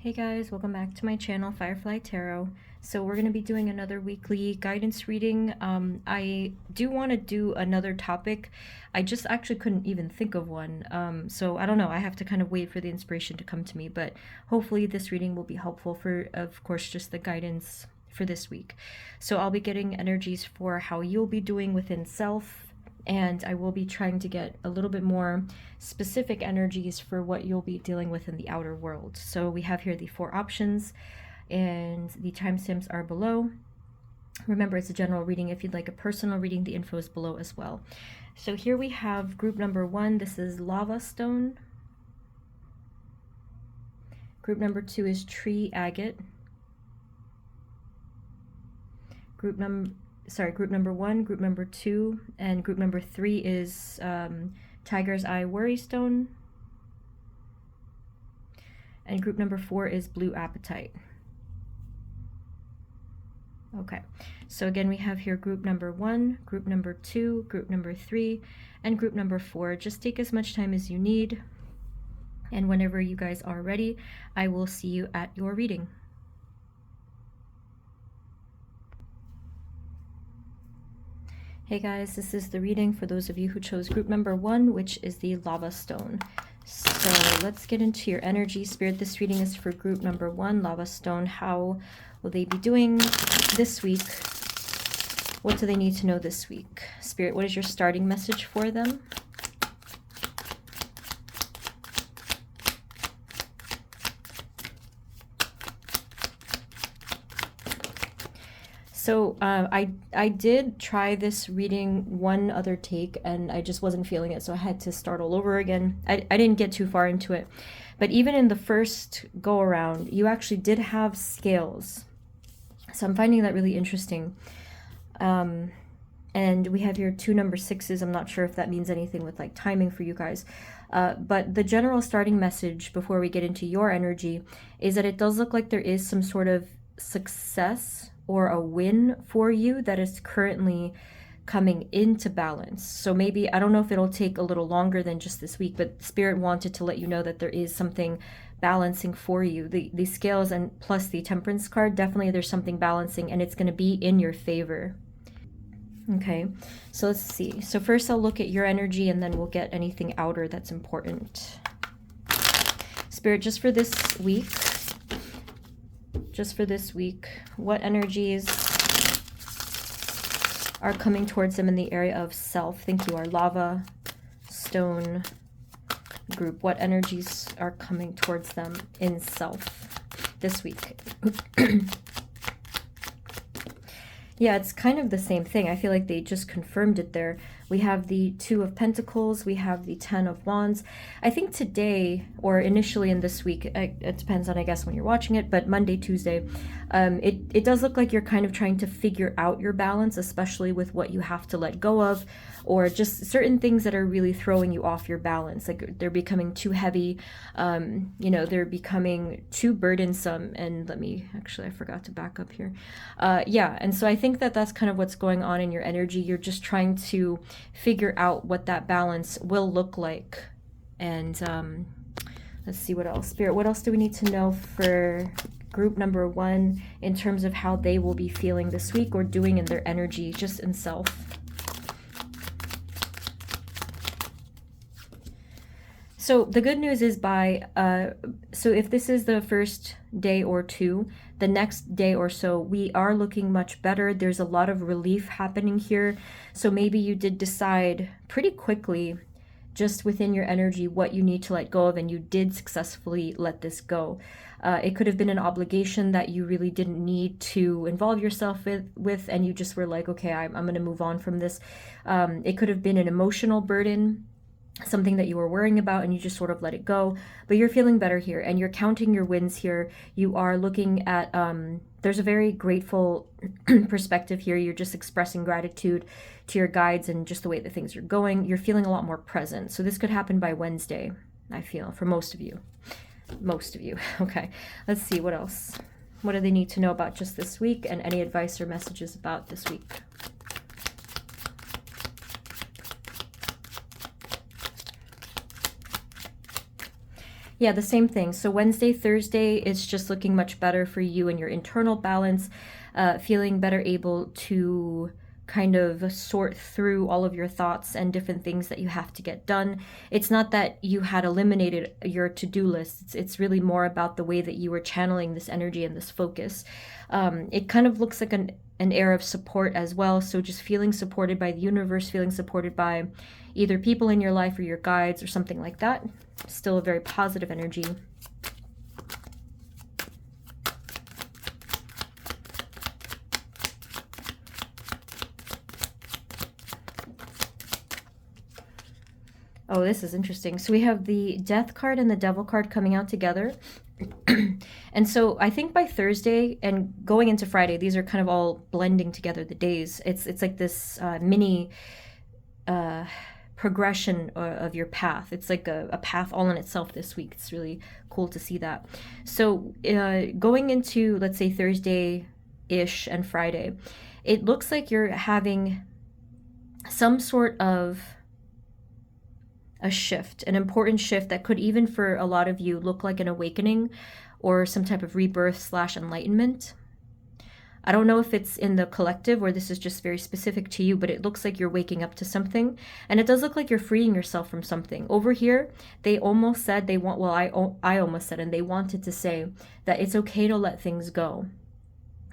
Hey guys, welcome back to my channel, Firefly Tarot. So we're going to be doing another weekly guidance reading. I do want to do another topic. I just actually couldn't even think of one. So I don't know, I have to kind of wait for the inspiration to come to me, but hopefully this reading will be helpful for, of course, just the guidance for this week. So I'll be getting energies for how you'll be doing within self, and I will be trying to get a little bit more specific energies for what you'll be dealing with in the outer world. So we have here the 4 options, and the timestamps are below. Remember, it's a general reading. If you'd like a personal reading, the info is below as well. So here we have group number 1. This is lava stone. Group number 2 is tree agate. Group number 1, group number 2, and group number 3 is tiger's eye worry stone. And group number 4 is blue apatite. Okay, so again, we have here group number 1, group number 2, group number 3, and group number 4. Just take as much time as you need. And whenever you guys are ready, I will see you at your reading. Hey guys, this is the reading for those of you who chose group number 1, which is the lava stone. So let's get into your energy. Spirit, this reading is for group number 1, lava stone. How will they be doing this week? What do they need to know this week? Spirit, what is your starting message for them? So I did try this reading one other take, and I just wasn't feeling it, so I had to start all over again. I didn't get too far into it. But even in the first go-around, you actually did have scales. So I'm finding that really interesting. And we have here 2 number 6s. I'm not sure if that means anything with like timing for you guys. But the general starting message before we get into your energy is that it does look like there is some sort of success or a win for you that is currently coming into balance. So maybe, I don't know if it'll take a little longer than just this week, but Spirit wanted to let you know that there is something balancing for you. The scales and plus the temperance card, definitely there's something balancing, and it's going to be in your favor. Okay, so let's see. So first I'll look at your energy, and then we'll get anything outer that's important. Spirit, just for this week, what energies are coming towards them in the area of self? Thank you, our lava stone group. What energies are coming towards them in self this week? Yeah, it's kind of the same thing. I feel like they just confirmed it there. We have the 2 of Pentacles. We have the 10 of Wands. I think today, or initially in this week, it depends on, I guess, when you're watching it, but Monday, Tuesday, it does look like you're kind of trying to figure out your balance, especially with what you have to let go of, or just certain things that are really throwing you off your balance. Like they're becoming too heavy, you know, they're becoming too burdensome. And I forgot to back up here. Yeah, and so I think that that's kind of what's going on in your energy. You're just trying to figure out what that balance will look like. And let's see what else. Spirit, what else do we need to know for group number 1 in terms of how they will be feeling this week or doing in their energy, just in self? So the good news is so if this is the first day or 2, the next day or so, we are looking much better. There's a lot of relief happening here. So maybe you did decide pretty quickly, just within your energy, what you need to let go of, and you did successfully let this go. It could have been an obligation that you really didn't need to involve yourself with, and you just were like, okay, I'm going to move on from this. It could have been an emotional burden, something that you were worrying about, and you just sort of let it go. But you're feeling better here, and you're counting your wins here. You are looking at, there's a very grateful perspective here. You're just expressing gratitude to your guides and just the way that things are going. You're feeling a lot more present. So this could happen by Wednesday, I feel, for most of you. Okay, let's see what else. What do they need to know about just this week, and any advice or messages about this week? Yeah, the same thing. So Wednesday, Thursday, it's just looking much better for you and your internal balance, feeling better able to kind of sort through all of your thoughts and different things that you have to get done. It's not that you had eliminated your to-do list. It's really more about the way that you were channeling this energy and this focus. It kind of looks like an air of support as well. So just feeling supported by the universe, feeling supported by either people in your life or your guides or something like that. Still a very positive energy. Oh, this is interesting. So we have the Death card and the Devil card coming out together. And so I think by Thursday and going into Friday, these are kind of all blending together, the days. It's like this mini progression of your path. It's like a path all in itself this week. It's really cool to see that. So going into, let's say, Thursday-ish and Friday, it looks like you're having some sort of a shift, an important shift that could even for a lot of you look like an awakening or some type of rebirth / enlightenment. I don't know if it's in the collective or this is just very specific to you, but it looks like you're waking up to something. And it does look like you're freeing yourself from something. Over here, they almost said they want, well, I almost said, and they wanted to say that it's okay to let things go.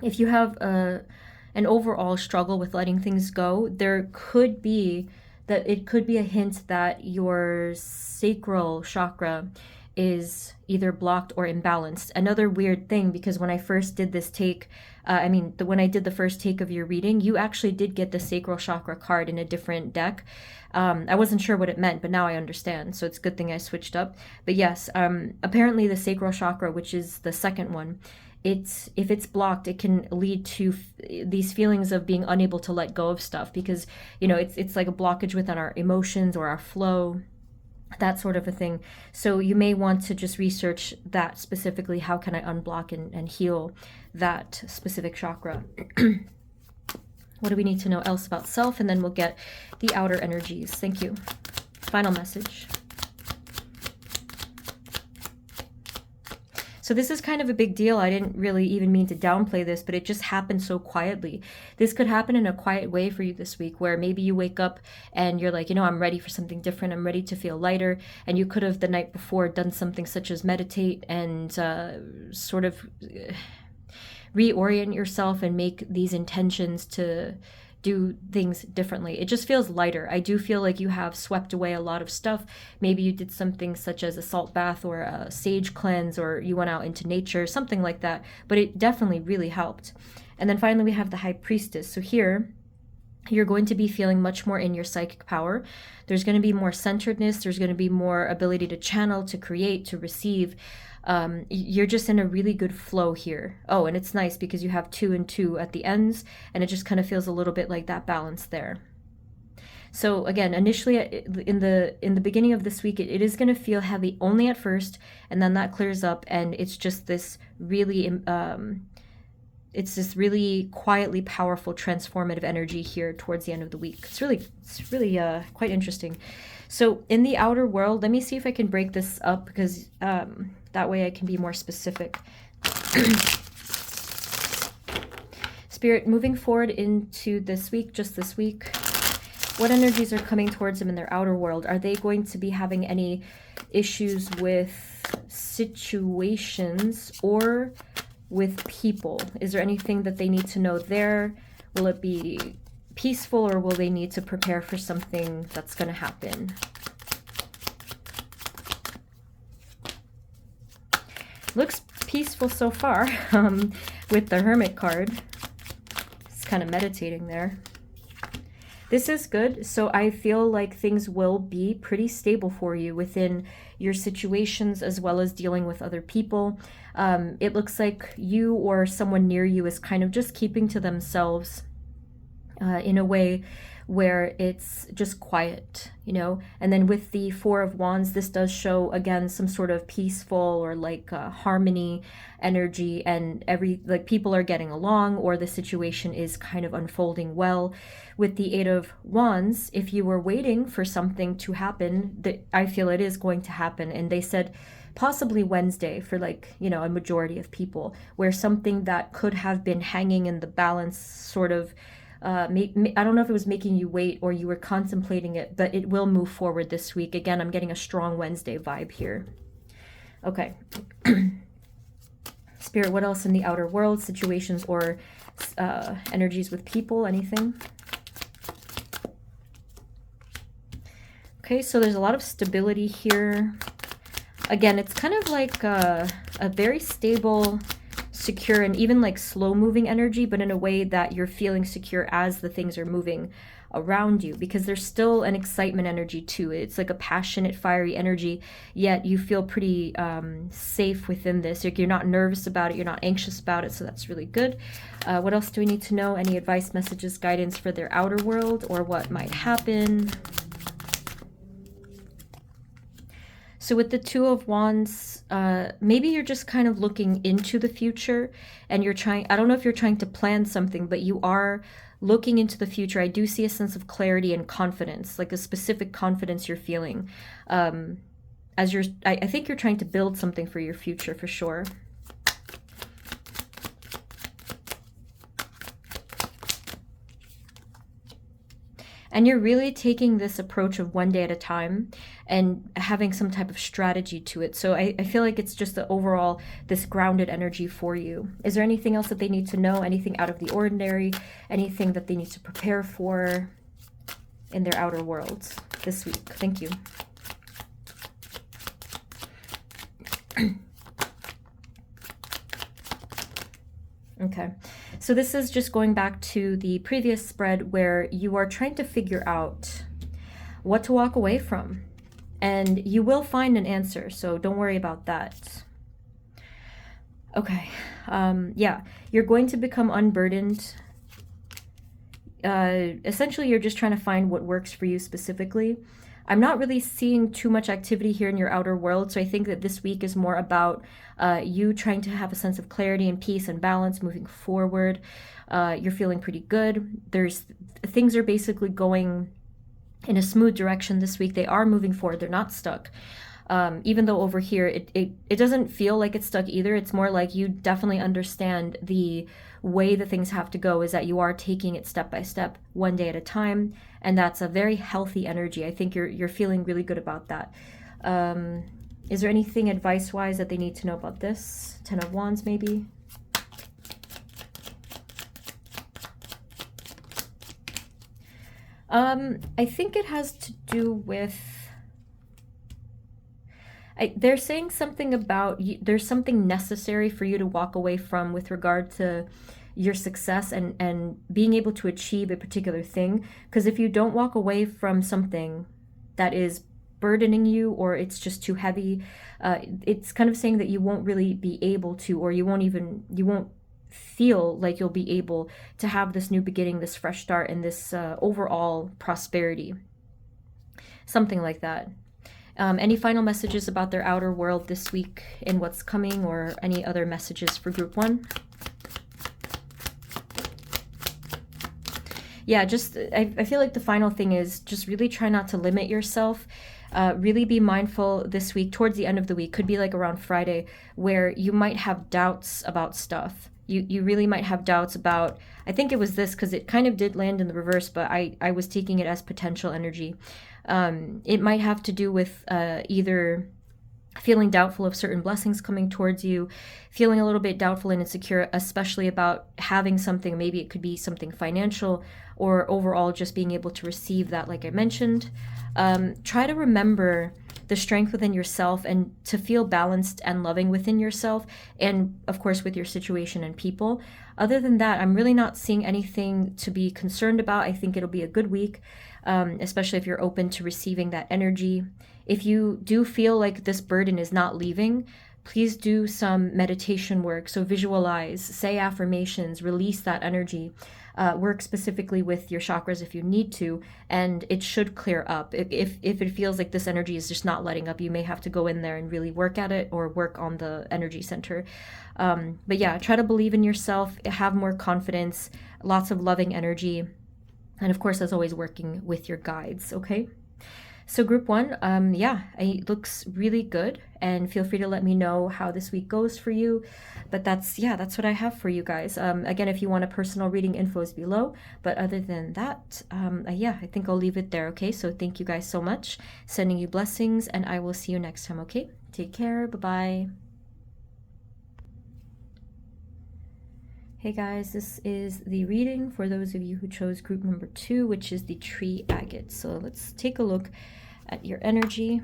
If you have an overall struggle with letting things go, there could be that it could be a hint that your sacral chakra is either blocked or imbalanced. Another weird thing, because when I first did this take, when I did the first take of your reading, you actually did get the sacral chakra card in a different deck. I wasn't sure what it meant, but now I understand. So it's a good thing I switched up. But yes, apparently the sacral chakra, which is the second one, if it's blocked, it can lead to these feelings of being unable to let go of stuff because, it's like a blockage within our emotions or our flow, that sort of a thing. So you may want to just research that specifically. How can I unblock and heal that specific chakra? What do we need to know else about self? And then we'll get the outer energies. Thank you. Final message. So this is kind of a big deal. I didn't really even mean to downplay this, but it just happened so quietly. This could happen in a quiet way for you this week, where maybe you wake up and you're like, I'm ready for something different. I'm ready to feel lighter. And you could have the night before done something such as meditate and sort of reorient yourself and make these intentions to do things differently. It just feels lighter. I do feel like you have swept away a lot of stuff. Maybe you did something such as a salt bath or a sage cleanse, or you went out into nature, something like that. But it definitely really helped. And then finally we have the High Priestess. So here, you're going to be feeling much more in your psychic power. There's going to be more centeredness. There's going to be more ability to channel, to create, to receive. You're just in a really good flow here. Oh, and it's nice because you have 2 and 2 at the ends, and it just kind of feels a little bit like that balance there. So again, initially in the beginning of this week, it is going to feel heavy only at first, and then that clears up, and it's just this really quietly powerful transformative energy here towards the end of the week. It's really quite interesting. So in the outer world, let me see if I can break this up, because that way I can be more specific. Spirit, moving forward into this week, just this week, what energies are coming towards them in their outer world? Are they going to be having any issues with situations or with people? Is there anything that they need to know there? Will it be peaceful, or will they need to prepare for something that's going to happen? Looks peaceful so far with the Hermit card. It's kind of meditating there. This is good. So I feel like things will be pretty stable for you within your situations, as well as dealing with other people. It looks like you or someone near you is kind of just keeping to themselves in a way where it's just quiet, And then with the Four of Wands, this does show, again, some sort of peaceful or like harmony energy, and people are getting along, or the situation is kind of unfolding well. With the Eight of Wands, if you were waiting for something to happen, I feel it is going to happen. And they said possibly Wednesday for like, you know, a majority of people, where something that could have been hanging in the balance sort of, I don't know if it was making you wait or you were contemplating it, but it will move forward this week. Again, I'm getting a strong Wednesday vibe here. Okay. Spirit, what else in the outer world? Situations or energies with people, anything? Okay, so there's a lot of stability here. Again, it's kind of like a very stable, secure, and even like slow-moving energy, but in a way that you're feeling secure as the things are moving around you, because there's still an excitement energy too. It's like a passionate, fiery energy, yet you feel pretty safe within this. You're not nervous about it, you're not anxious about it, so that's really good. What else do we need to know? Any advice, messages, guidance for their outer world, or what might happen? So with the Two of Wands, maybe you're just kind of looking into the future and you're trying, I don't know if you're trying to plan something, but you are looking into the future. I do see a sense of clarity and confidence, like a specific confidence you're feeling. As you're, I think you're trying to build something for your future for sure. And you're really taking this approach of one day at a time and having some type of strategy to it. So I feel like it's just the overall, this grounded energy for you. Is there anything else that they need to know? Anything out of the ordinary? Anything that they need to prepare for in their outer worlds this week? Thank you. Okay, so this is just going back to the previous spread where you are trying to figure out what to walk away from. And you will find an answer, so don't worry about that. Okay, yeah, you're going to become unburdened. Essentially, you're just trying to find what works for you specifically. I'm not really seeing too much activity here in your outer world, so I think that this week is more about you trying to have a sense of clarity and peace and balance moving forward. You're feeling pretty good. Things are basically going in a smooth direction this week. They are moving forward. They're not stuck. Even though over here, it doesn't feel like it's stuck either. It's more like you definitely understand the way that things have to go is that you are taking it step by step, one day at a time. And that's a very healthy energy. I think you're feeling really good about that. Is there anything advice-wise that they need to know about this? Ten of Wands, maybe? I think it has to do with... they're saying something about there's something necessary for you to walk away from with regard to your success and being able to achieve a particular thing. Because if you don't walk away from something that is burdening you or it's just too heavy, it's kind of saying that you won't really be able to, or you won't feel like you'll be able to have this new beginning, this fresh start, and this overall prosperity. Something like that. Any final messages about their outer world this week and what's coming, or any other messages for group 1? Yeah, just I feel like the final thing is just really try not to limit yourself. Really be mindful this week, towards the end of the week, could be like around Friday, where you might have doubts about stuff. You really might have doubts about, I think it was this, because it kind of did land in the reverse, but I was taking it as potential energy. It might have to do with either feeling doubtful of certain blessings coming towards you, feeling a little bit doubtful and insecure, especially about having something. Maybe it could be something financial, or overall just being able to receive that, like I mentioned. Try to remember the strength within yourself and to feel balanced and loving within yourself, and of course with your situation and people. Other than that, I'm really not seeing anything to be concerned about. I think it'll be a good week, especially if you're open to receiving that energy. If you do feel like this burden is not leaving, please do some meditation work. So visualize, say affirmations, release that energy. Work specifically with your chakras if you need to, and it should clear up. If it feels like this energy is just not letting up, you may have to go in there and really work at it, or work on the energy center. But yeah, try to believe in yourself, have more confidence, lots of loving energy, and of course, as always, working with your guides, okay? So group one, yeah, it looks really good, and feel free to let me know how this week goes for you. But that's what I have for you guys. Again, if you want a personal reading, info is below. But other than that, yeah, I think I'll leave it there. Okay, so thank you guys so much. Sending you blessings, and I will see you next time. Okay, take care. Bye bye. Hey guys, this is the reading for those of you who chose group number 2, which is the tree agate. So let's take a look at your energy.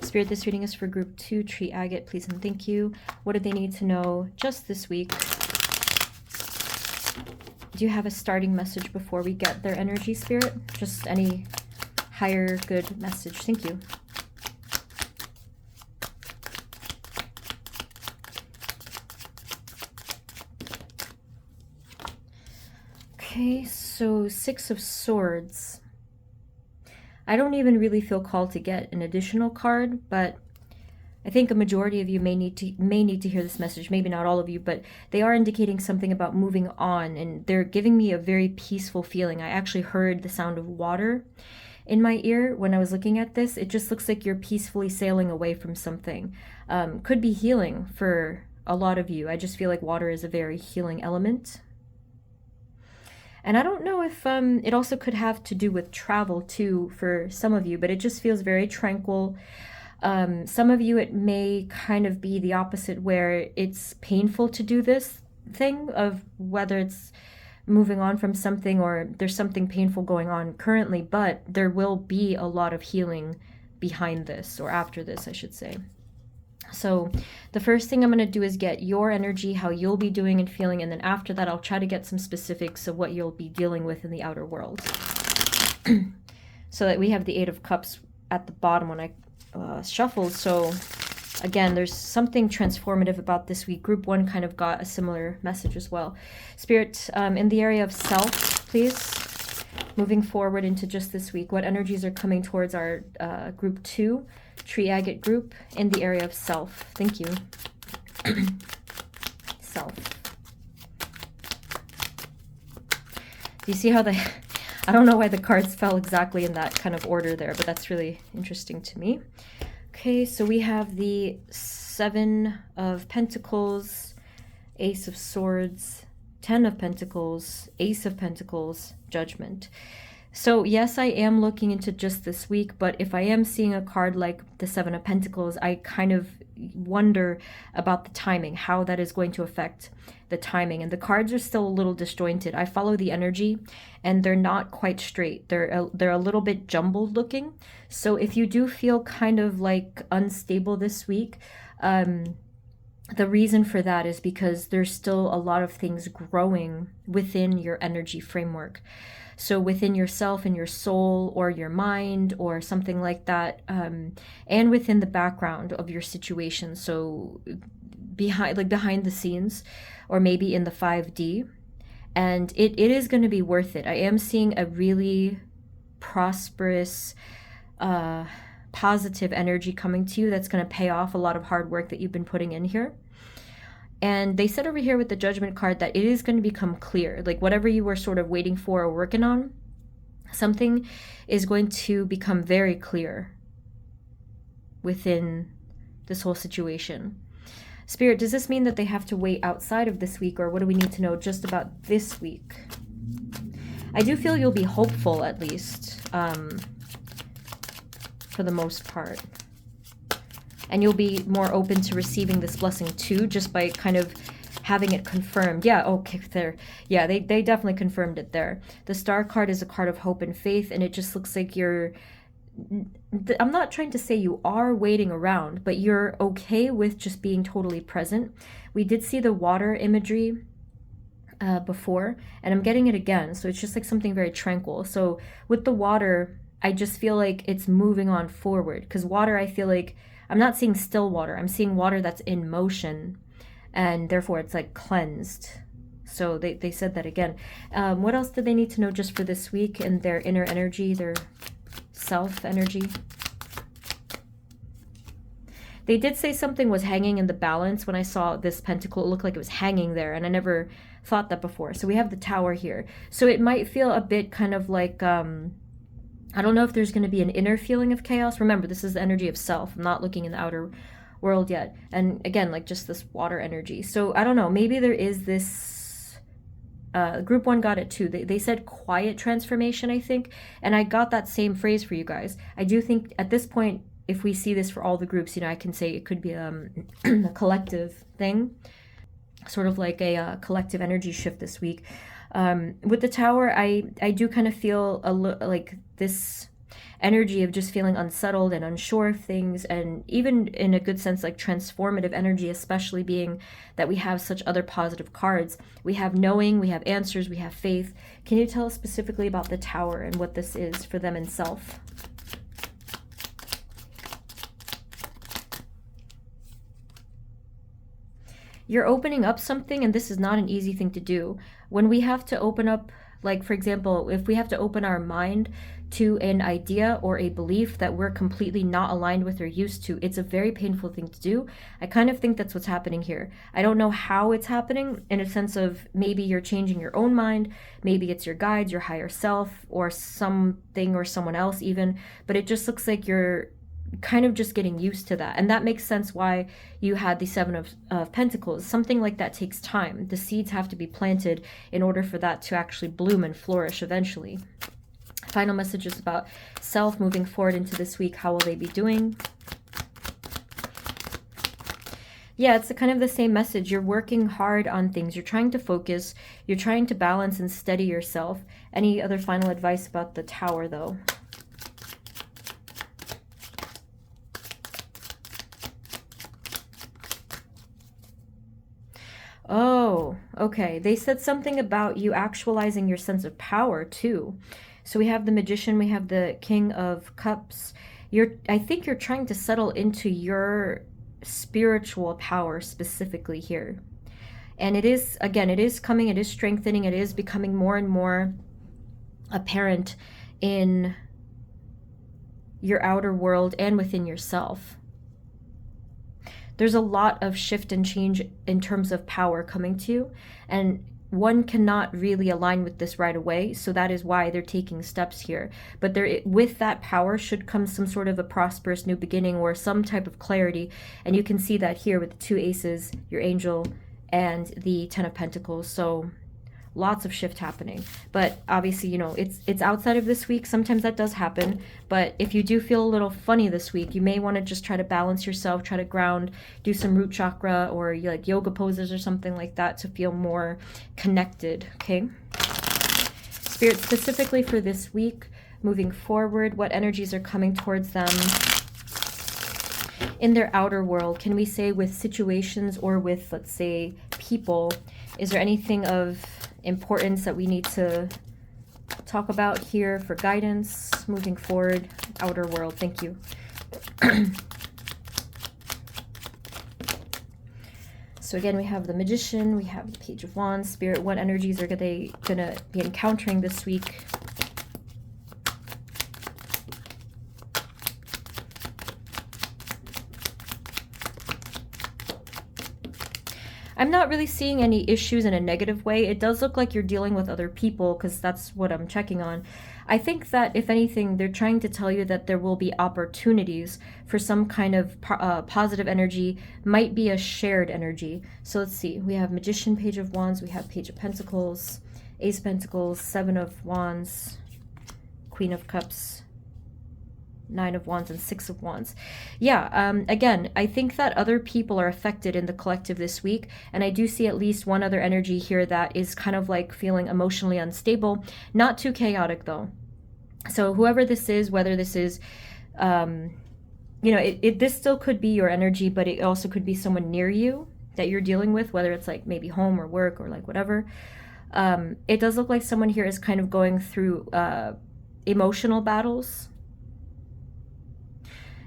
Spirit, this reading is for group 2, tree agate. Please and thank you. What do they need to know just this week? Do you have a starting message before we get their energy, Spirit? Just any higher good message. Thank you. Okay, so 6 of Swords. I don't even really feel called to get an additional card, but I think a majority of you may need to hear this message. Maybe not all of you, but they are indicating something about moving on, and they're giving me a very peaceful feeling. I actually heard the sound of water in my ear when I was looking at this. It just looks like you're peacefully sailing away from something. Could be healing for a lot of you. I just feel like water is a very healing element. And I don't know if it also could have to do with travel too for some of you, but it just feels very tranquil. Some of you, it may kind of be the opposite, where it's painful to do this thing, of whether it's moving on from something or there's something painful going on currently, but there will be a lot of healing behind this, or after this, I should say. So the first thing I'm going to do is get your energy, how you'll be doing and feeling, and then after that I'll try to get some specifics of what you'll be dealing with in the outer world. So that we have the 8 of Cups at the bottom when I shuffled. So again, there's something transformative about this week. Group 1 kind of got a similar message as well. Spirit, in the area of self, please, moving forward into just this week, what energies are coming towards our group 2 tree agate group in the area of self? Thank you. Self. Do you see how I don't know why the cards fell exactly in that kind of order there, but that's really interesting to me. Okay, so we have the 7 of Pentacles, Ace of Swords, 10 of Pentacles, Ace of Pentacles, Judgment. So yes, I am looking into just this week, but if I am seeing a card like the 7 of Pentacles, I kind of wonder about the timing, how that is going to affect the timing. And the cards are still a little disjointed. I follow the energy and they're not quite straight. They're a little bit jumbled looking. So if you do feel kind of like unstable this week, the reason for that is because there's still a lot of things growing within your energy framework. So within yourself and your soul or your mind or something like that, and within the background of your situation. So behind the scenes, or maybe in the 5D. And it is going to be worth it. I am seeing a really prosperous, positive energy coming to you that's going to pay off a lot of hard work that you've been putting in here. And they said over here with the Judgment card that it is going to become clear. Like whatever you were sort of waiting for or working on, something is going to become very clear within this whole situation. Spirit, does this mean that they have to wait outside of this week, or what do we need to know just about this week? I do feel you'll be hopeful, at least, for the most part. And you'll be more open to receiving this blessing too, just by kind of having it confirmed. Yeah, okay, there. Yeah, they definitely confirmed it there. The Star card is a card of hope and faith, and it just looks like you're... I'm not trying to say you are waiting around, but you're okay with just being totally present. We did see the water imagery before, and I'm getting it again. So it's just like something very tranquil. So with the water, I just feel like it's moving on forward, because water, I feel like I'm not seeing still water. I'm seeing water that's in motion, and therefore it's like cleansed. So they said that again. What else do they need to know just for this week in their inner energy, their self energy? They did say something was hanging in the balance. When I saw this pentacle, it looked like it was hanging there, and I never thought that before. So we have the Tower here. So it might feel a bit kind of like I don't know if there's going to be an inner feeling of chaos. Remember, this is the energy of self. I'm not looking in the outer world yet. And again, like just this water energy. So I don't know. Maybe there is this. Group 1 got it too. They said quiet transformation, I think. And I got that same phrase for you guys. I do think at this point, if we see this for all the groups, you know, I can say it could be a collective thing. Sort of like a collective energy shift this week. With the Tower, I do kind of feel like this energy of just feeling unsettled and unsure of things, and even in a good sense like transformative energy, especially being that we have such other positive cards. We have knowing, we have answers, we have faith. Can you tell us specifically about the Tower and what this is for them in self? You're opening up something, and this is not an easy thing to do. When we have to open up, like for example, if we have to open our mind to an idea or a belief that we're completely not aligned with or used to, it's a very painful thing to do. I kind of think that's what's happening here. I don't know how it's happening, in a sense of maybe you're changing your own mind, maybe it's your guides, your higher self, or something or someone else even, but it just looks like you're kind of just getting used to that. And that makes sense why you had the Seven of Pentacles. Something like that takes time. The seeds have to be planted in order for that to actually bloom and flourish eventually. Final messages about self moving forward into this week. How will they be doing? Yeah, it's kind of the same message. You're working hard on things. You're trying to focus. You're trying to balance and steady yourself. Any other final advice about the Tower, though? Oh, okay. They said something about you actualizing your sense of power, too. So we have the Magician, we have the King of Cups. I think you're trying to settle into your spiritual power specifically here. And it is, again, it is coming, it is strengthening, it is becoming more and more apparent in your outer world and within yourself. There's a lot of shift and change in terms of power coming to you, and one cannot really align with this right away, so that is why they're taking steps here. But with that power should come some sort of a prosperous new beginning or some type of clarity, and you can see that here with the 2 aces, your angel, and the 10 of Pentacles. So lots of shift happening, but obviously, you know, it's outside of this week. Sometimes that does happen, but if you do feel a little funny this week, you may want to just try to balance yourself, try to ground, do some root chakra or like yoga poses or something like that to feel more connected. Okay, Spirit, specifically for this week moving forward, what energies are coming towards them in their outer world? Can we say with situations or with, let's say, people? Is there anything of importance that we need to talk about here for guidance moving forward? Outer world. Thank you. So again, we have the Magician, we have the Page of Wands. Spirit, what energies are they gonna be encountering this week? I'm not really seeing any issues in a negative way. It does look like you're dealing with other people, because that's what I'm checking on. I think that, if anything, they're trying to tell you that there will be opportunities for some kind of positive energy, might be a shared energy. So let's see. We have Magician, Page of Wands. We have Page of Pentacles, Ace of Pentacles, 7 of Wands, Queen of Cups, 9 of Wands, and 6 of Wands. Yeah, again, I think that other people are affected in the collective this week, and I do see at least one other energy here that is kind of like feeling emotionally unstable. Not too chaotic, though. So whoever this is, whether this is, you know, this still could be your energy, but it also could be someone near you that you're dealing with, whether it's like maybe home or work or like whatever. It does look like someone here is kind of going through emotional battles.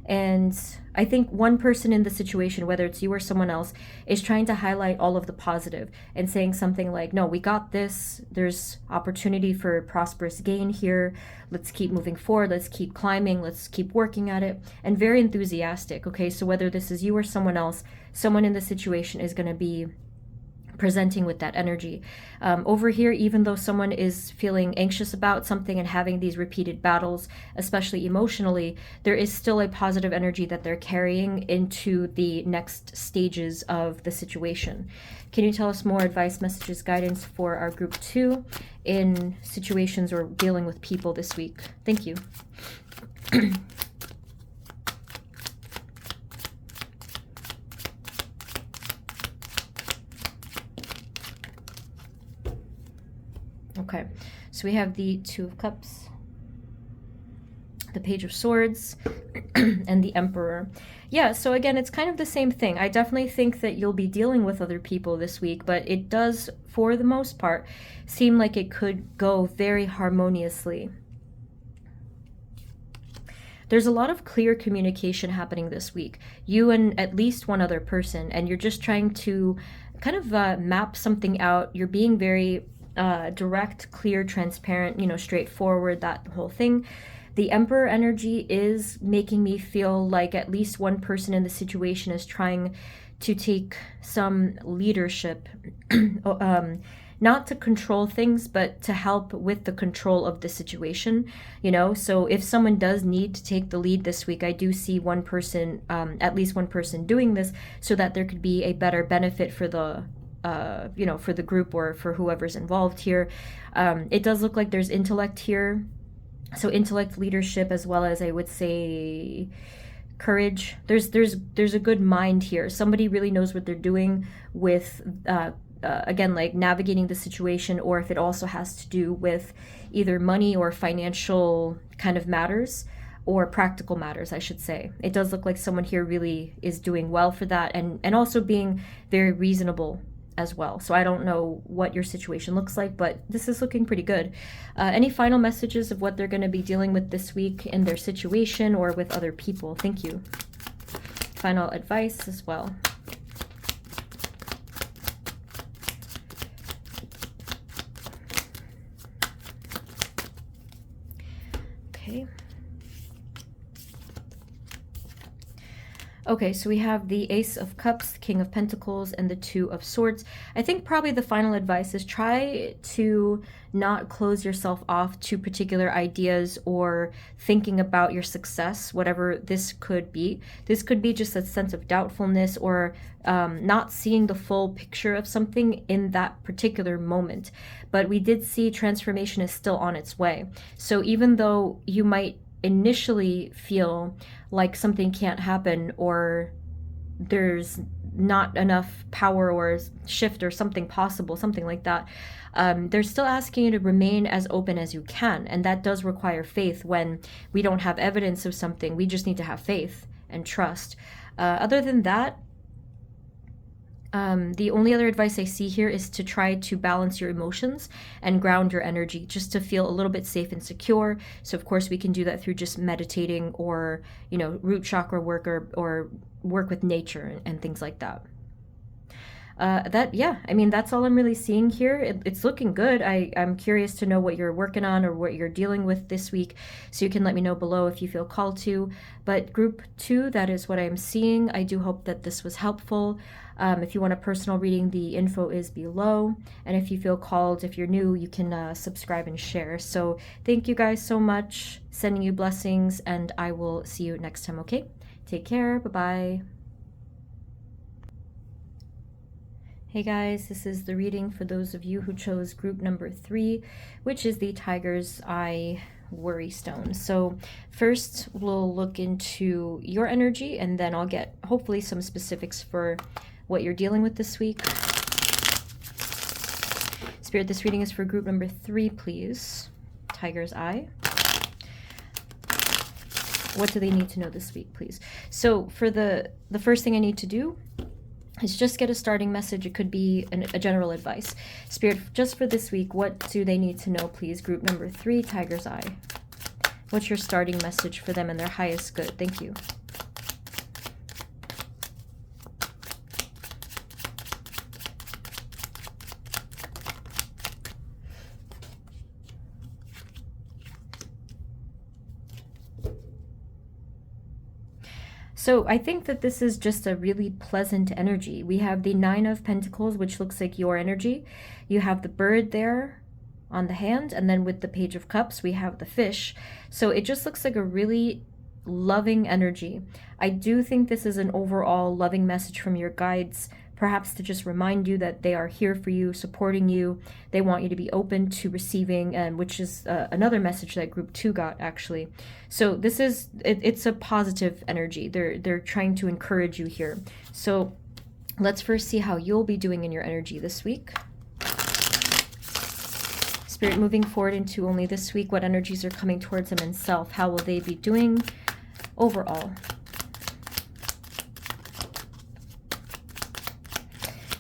And I think one person in the situation, whether it's you or someone else, is trying to highlight all of the positive and saying something like, no, we got this. There's opportunity for prosperous gain here. Let's keep moving forward. Let's keep climbing. Let's keep working at it. And very enthusiastic. Okay, so whether this is you or someone else, someone in the situation is going to be presenting with that energy. Over here, even though someone is feeling anxious about something and having these repeated battles, especially emotionally, there is still a positive energy that they're carrying into the next stages of the situation. Can you tell us more advice, messages, guidance for our group 2 in situations or dealing with people this week? Thank you. Okay, so we have the Two of Cups, the Page of Swords, and the Emperor. Yeah, so again, it's kind of the same thing. I definitely think that you'll be dealing with other people this week, but it does, for the most part, seem like it could go very harmoniously. There's a lot of clear communication happening this week. You and at least one other person, and you're just trying to kind of map something out. You're being very direct, clear, transparent, straightforward, that whole thing. The Emperor energy is making me feel like at least one person in the situation is trying to take some leadership, not to control things, but to help with the control of the situation, So if someone does need to take the lead this week, I do see one person, at least one person doing this so that there could be a better benefit for the for the group or for whoever's involved here. It does look like there's intellect here. So intellect, leadership, as well as I would say courage. There's a good mind here. Somebody really knows what they're doing with, again, like navigating the situation, or if it also has to do with either money or financial kind of matters, or practical matters, I should say. It does look like someone here really is doing well for that, and also being very reasonable as well. So I don't know what your situation looks like, but this is looking pretty good. Any final messages of what they're going to be dealing with this week in their situation or with other people? Thank you. Final advice as well. Okay. Okay, so we have the Ace of Cups, the King of Pentacles, and the Two of Swords. I think probably the final advice is try to not close yourself off to particular ideas or thinking about your success, whatever this could be. This could be just a sense of doubtfulness or not seeing the full picture of something in that particular moment. But we did see transformation is still on its way. So even though you might initially feel like something can't happen or there's not enough power or shift or something possible, something like that, they're still asking you to remain as open as you can. And that does require faith. When we don't have evidence of something, we just need to have faith and trust. Other than that, the only other advice I see here is to try to balance your emotions and ground your energy just to feel a little bit safe and secure. So of course we can do that through just meditating or, root chakra work or work with nature and things like that. That's all I'm really seeing here. It's looking good. I'm curious to know what you're working on or what you're dealing with this week, so you can let me know below if you feel called to. But group 2, that is what I'm seeing. I do hope that this was helpful. If you want a personal reading, the info is below. And if you feel called, if you're new, you can subscribe and share. So thank you guys so much. Sending you blessings, and I will see you next time, okay? Take care. Bye-bye. Hey guys, this is the reading for those of you who chose group number 3, which is the Tiger's Eye Worry Stone. So first we'll look into your energy, and then I'll get hopefully some specifics for what you're dealing with this week. Spirit, this reading is for group number 3, please. Tiger's Eye. What do they need to know this week, please? So for the first thing I need to do is just get a starting message. It could be a general advice. Spirit, just for this week, what do they need to know, please? Group number 3, Tiger's Eye. What's your starting message for them and their highest good? Thank you. So I think that this is just a really pleasant energy. We have the Nine of Pentacles, which looks like your energy. You have the bird there on the hand, and then with the Page of Cups, we have the fish. So it just looks like a really loving energy. I do think this is an overall loving message from your guides, perhaps to just remind you that they are here for you, supporting you. They want you to be open to receiving, and which is another message that group 2 got, actually. So this is, it's a positive energy. They're trying to encourage you here. So let's first see how you'll be doing in your energy this week. Spirit, moving forward into only this week, what energies are coming towards them in self? How will they be doing overall?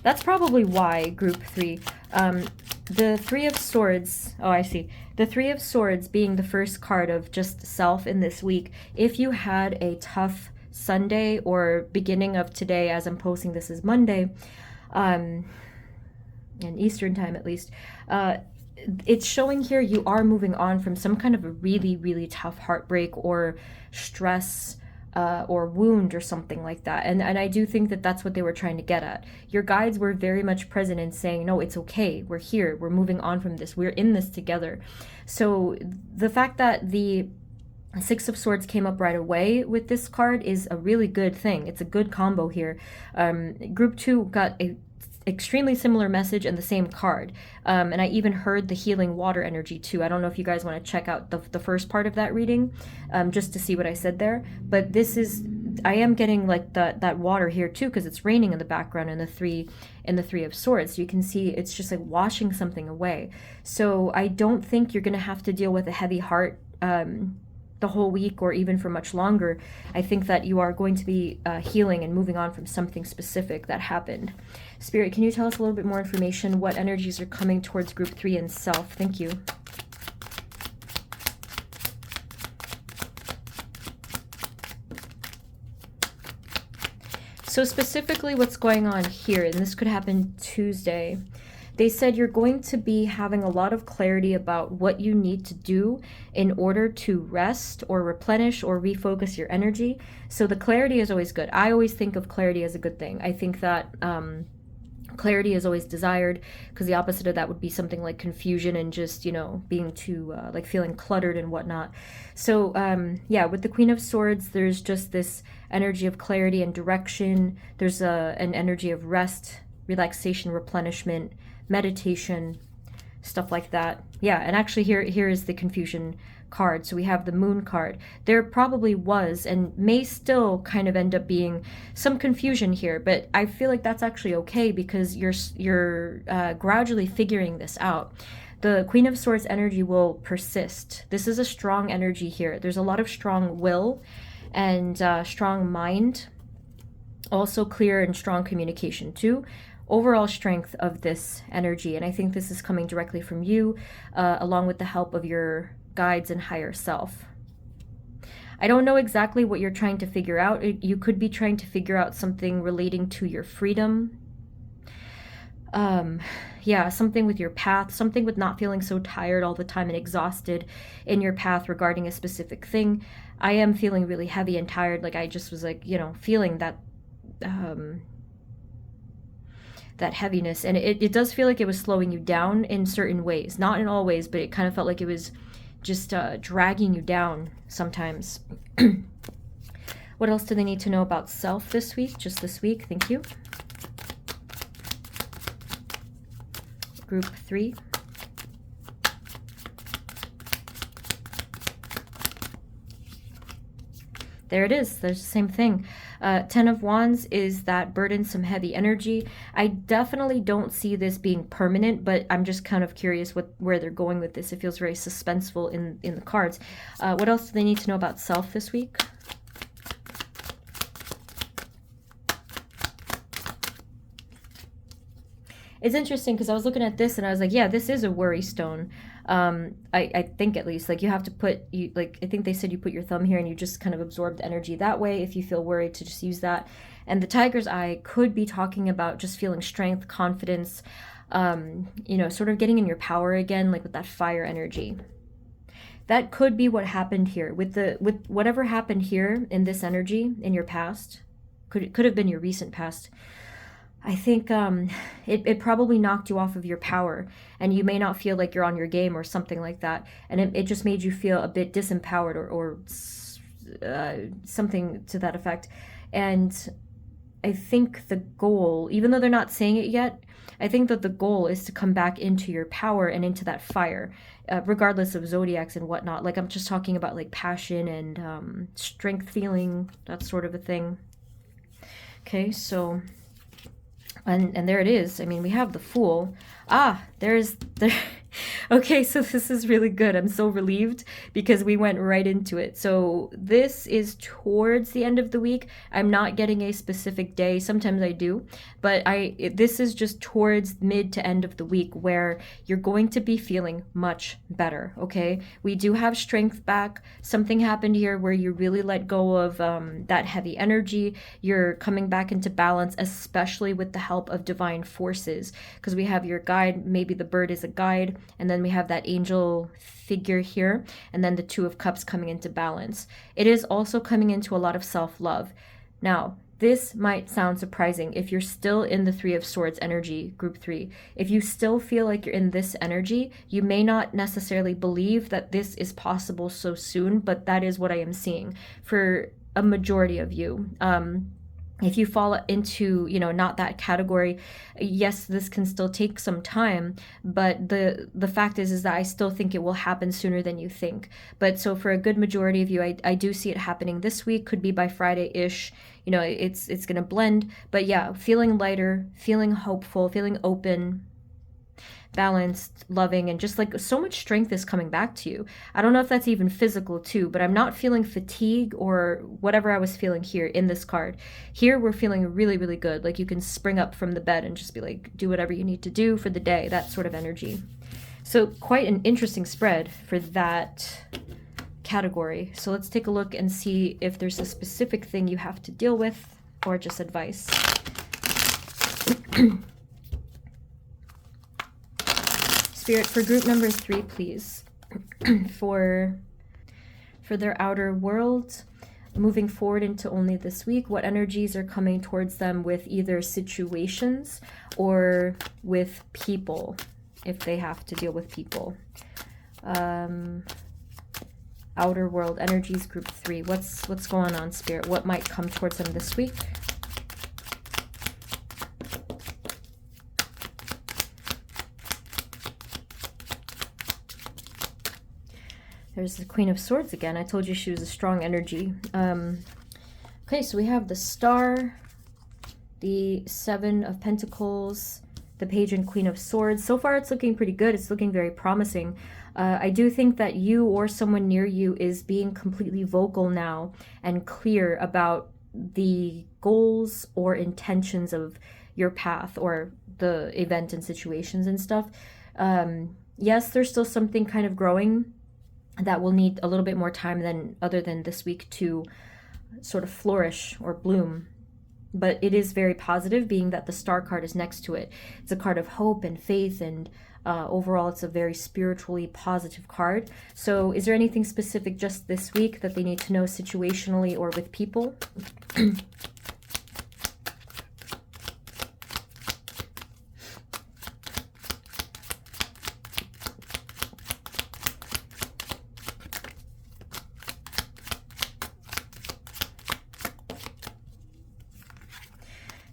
That's probably why, group 3. The Three of Swords, oh, I see. The Three of Swords being the first card of just self in this week. If you had a tough Sunday or beginning of today, as I'm posting this is Monday, in Eastern time at least, it's showing here you are moving on from some kind of a really, really tough heartbreak or stress, or wound or something like that. And I do think that that's what they were trying to get at. Your guides were very much present in saying, no, it's okay. We're here. We're moving on from this. We're in this together. So the fact that the Six of Swords came up right away with this card is a really good thing. It's a good combo here. Group 2 got a extremely similar message and the same card, and I even heard the healing water energy too. I don't know if you guys want to check out the first part of that reading, just to see what I said there, but this is, I am getting like that water here too, because it's raining in the background in the three of Swords. So you can see it's just like washing something away. So I don't think you're gonna have to deal with a heavy heart the whole week or even for much longer. I think that you are going to be healing and moving on from something specific that happened. Spirit, can you tell us a little bit more information? What energies are coming towards group 3 and self? Thank you. So specifically what's going on here, and this could happen Tuesday, they said you're going to be having a lot of clarity about what you need to do in order to rest or replenish or refocus your energy. So the clarity is always good. I always think of clarity as a good thing. I think that clarity is always desired, because the opposite of that would be something like confusion and just, you know, being too, like feeling cluttered and whatnot. So yeah, with the Queen of Swords, there's just this energy of clarity and direction. There's an energy of rest, relaxation, replenishment, meditation, stuff like that. Yeah, and actually here is the confusion card. So we have the Moon card. There probably was and may still kind of end up being some confusion here, but I feel like that's actually okay, because you're gradually figuring this out. The Queen of Swords energy will persist. This is a strong energy here. There's a lot of strong will and strong mind, also clear and strong communication too. Overall strength of this energy, and I think this is coming directly from you, along with the help of your guides and higher self. I don't know exactly what you're trying to figure out. You could be trying to figure out something relating to your freedom. Yeah, something with your path, something with not feeling so tired all the time and exhausted in your path regarding a specific thing. I am feeling really heavy and tired. Like I just was like, you know, feeling that that heaviness, and it does feel like it was slowing you down in certain ways, not in all ways, but it kind of felt like it was just dragging you down sometimes. What else do they need to know about self this week, just this week? Thank you. Group 3. There it is. There's the same thing. 10 of Wands is that burdensome, heavy energy. I definitely don't see this being permanent, but I'm just kind of curious where they're going with this. It feels very suspenseful in the cards. What else do they need to know about self this week? It's interesting because I was looking at this and I was like, yeah, this is a worry stone. I think at least, like you have to put, I think they said you put your thumb here and you just kind of absorb the energy that way if you feel worried, to just use that. And the tiger's eye could be talking about just feeling strength, confidence, you know, sort of getting in your power again, like with that fire energy. That could be what happened here with whatever happened here in this energy in your past. Could have been your recent past. I think it probably knocked you off of your power, and you may not feel like you're on your game or something like that. And it just made you feel a bit disempowered or something to that effect. And I think the goal, even though they're not saying it yet, I think that the goal is to come back into your power and into that fire, regardless of zodiacs and whatnot. Like, I'm just talking about like passion and strength feeling, that sort of a thing. Okay, so, and there it is. I mean, we have the Fool. Okay, so this is really good. I'm so relieved because we went right into it. So this is towards the end of the week. I'm not getting a specific day. Sometimes I do, but this is just towards mid to end of the week where you're going to be feeling much better, okay? We do have strength back. Something happened here where you really let go of that heavy energy. You're coming back into balance, especially with the help of divine forces, because we have your guide. Maybe the bird is a guide, and then we have that angel figure here, and then the Two of Cups coming into balance. It is also coming into a lot of self-love. Now, this might sound surprising if you're still in the Three of Swords energy, group 3. If you still feel like you're in this energy, you may not necessarily believe that this is possible so soon, but that is what I am seeing for a majority of you. If you fall into, not that category, yes, this can still take some time, but the fact is that I still think it will happen sooner than you think. But so for a good majority of you, I do see it happening this week, could be by Friday-ish. It's going to blend, but yeah, feeling lighter, feeling hopeful, feeling open, balanced, loving, and just like so much strength is coming back to you. I don't know if that's even physical too, but I'm not feeling fatigue or whatever I was feeling here in this card. Here we're feeling really, really good. Like you can spring up from the bed and just be like, do whatever you need to do for the day, that sort of energy. So quite an interesting spread for that category. So let's take a look and see if there's a specific thing you have to deal with or just advice. Spirit, for group number 3, please. for their outer world, moving forward into only this week, what energies are coming towards them with either situations or with people, if they have to deal with people. Outer world energies, group 3. What's going on, Spirit? What might come towards them this week? There's the Queen of Swords again. I told you she was a strong energy. Okay, so we have the Star, the Seven of Pentacles, the Page and Queen of Swords. So far, it's looking pretty good. It's looking very promising. I do think that you or someone near you is being completely vocal now and clear about the goals or intentions of your path or the event and situations and stuff. Yes, there's still something kind of growing that will need a little bit more time than other than this week to sort of flourish or bloom. But it is very positive, being that the Star card is next to it. It's a card of hope and faith, and overall it's a very spiritually positive card. So is there anything specific just this week that they need to know situationally or with people?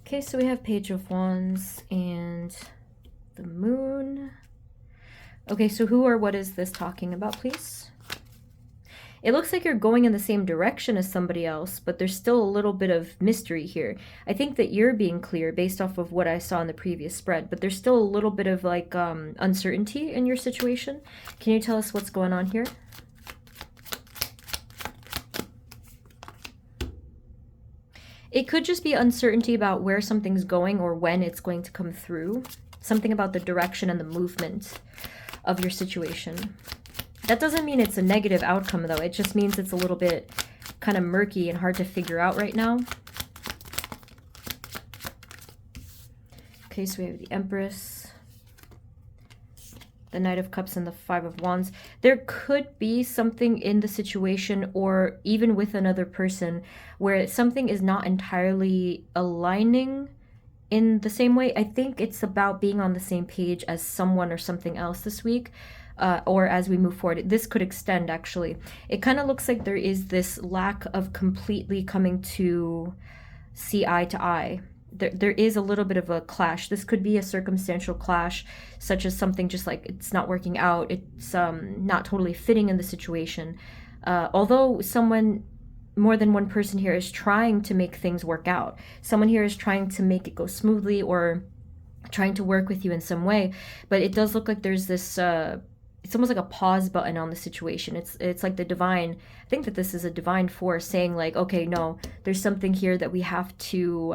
Okay, so we have Page of Wands and the Moon. Okay, so who or what is this talking about, please? It looks like you're going in the same direction as somebody else, but there's still a little bit of mystery here. I think that you're being clear based off of what I saw in the previous spread, but there's still a little bit of like uncertainty in your situation. Can you tell us what's going on here? It could just be uncertainty about where something's going or when it's going to come through. Something about the direction and the movement of your situation. That doesn't mean it's a negative outcome, though. It just means it's a little bit kind of murky and hard to figure out right now. Okay, so we have the Empress, the Knight of Cups and the Five of Wands. There could be something in the situation or even with another person where something is not entirely aligning in the same way. I think it's about being on the same page as someone or something else this week. Or as we move forward, this could extend actually. It kind of looks like there is this lack of completely coming to see eye to eye. There is a little bit of a clash. This could be a circumstantial clash, such as something just like it's not working out, it's not totally fitting in the situation. Although someone, more than one person here, is trying to make things work out. Someone here is trying to make it go smoothly or trying to work with you in some way. But it does look like there's this, it's almost like a pause button on the situation. It's like the divine, I think that this is a divine force saying like, okay, no, there's something here that we have to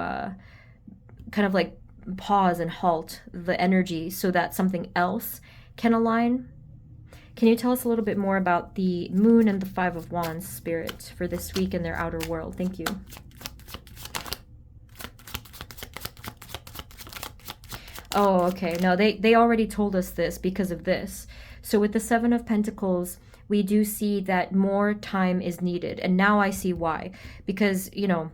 kind of like pause and halt the energy so that something else can align. Can you tell us a little bit more about the Moon and the Five of Wands, Spirit, for this week in their outer world? Thank you. Oh, okay. No, they already told us this because of this. So with the Seven of Pentacles, we do see that more time is needed. And now I see why. Because, you know,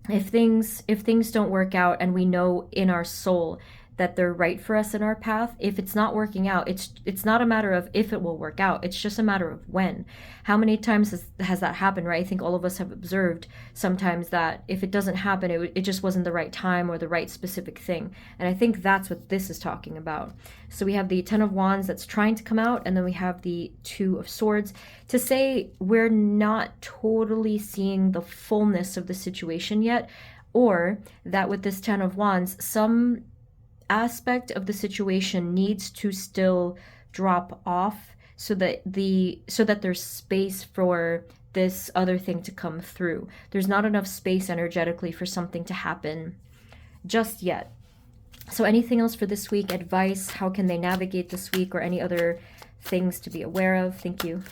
if things don't work out and we know in our soul that they're right for us in our path, if it's not working out, it's not a matter of if it will work out, it's just a matter of when. How many times has that happened, right? I think all of us have observed sometimes that if it doesn't happen, it just wasn't the right time or the right specific thing. And I think that's what this is talking about. So we have the Ten of Wands that's trying to come out, and then we have the Two of Swords to say we're not totally seeing the fullness of the situation yet, or that with this Ten of Wands, some aspect of the situation needs to still drop off so that there's space for this other thing to come through. There's not enough space energetically for something to happen just yet. So anything else for this week? Advice, how can they navigate this week, or any other things to be aware of? Thank you.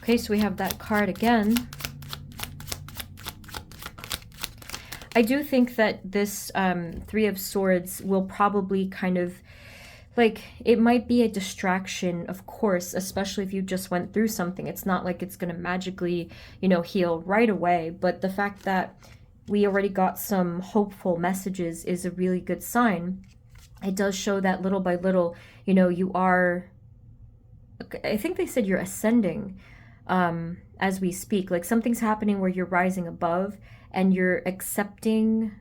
Okay, so we have that card again. I do think that this Three of Swords will probably kind of, like, it might be a distraction, of course, especially if you just went through something. It's not like it's going to magically, you know, heal right away. But the fact that we already got some hopeful messages is a really good sign. It does show that little by little, you know, you are, I think they said you're ascending as we speak. Like something's happening where you're rising above and you're accepting